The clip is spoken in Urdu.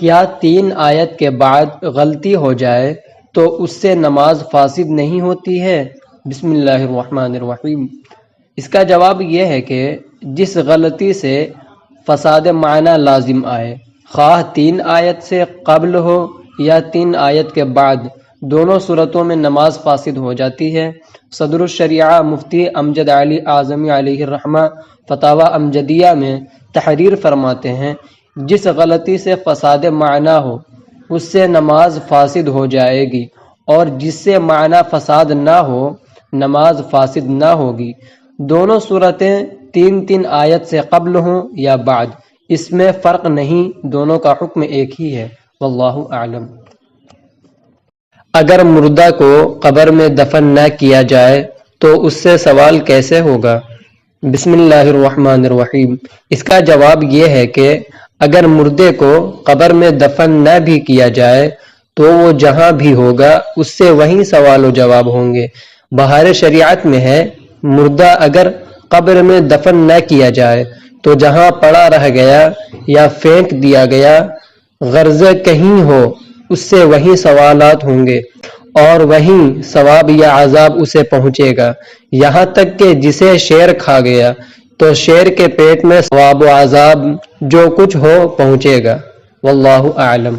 کیا 3 آیت کے بعد غلطی ہو جائے تو اس سے نماز فاسد نہیں ہوتی ہے؟ بسم اللہ الرحمن الرحیم۔ اس کا جواب یہ ہے کہ جس غلطی سے فساد معنی لازم آئے، خواہ 3 آیت سے قبل ہو یا 3 آیت کے بعد، دونوں صورتوں میں نماز فاسد ہو جاتی ہے۔ صدر الشریعہ مفتی امجد علی اعظمی علیہ الرحمہ فتاوی امجدیہ میں تحریر فرماتے ہیں، جس غلطی سے فساد معنی ہو اس سے نماز فاسد ہو جائے گی، اور جس سے معنی فساد نہ ہو نماز فاسد نہ ہوگی۔ دونوں صورتیں 3 آیت سے قبل ہوں یا بعد، اس میں فرق نہیں، دونوں کا حکم ایک ہی ہے، واللہ اعلم۔ اگر مردہ کو قبر میں دفن نہ کیا جائے تو اس سے سوال کیسے ہوگا؟ بسم اللہ الرحمن الرحیم۔ اس کا جواب یہ ہے کہ اگر مردے کو قبر میں دفن نہ بھی کیا جائے تو وہ جہاں بھی ہوگا اس سے وہیں سوال و جواب ہوں گے۔ بہار شریعت میں ہے، مردہ اگر قبر میں دفن نہ کیا جائے تو جہاں پڑا رہ گیا یا پھینک دیا گیا، غرض کہیں ہو، اس سے وہیں سوالات ہوں گے اور وہیں ثواب یا عذاب اسے پہنچے گا، یہاں تک کہ جسے شیر کھا گیا تو شیر کے پیٹ میں ثواب و عذاب جو کچھ ہو پہنچے گا، واللہ اعلم۔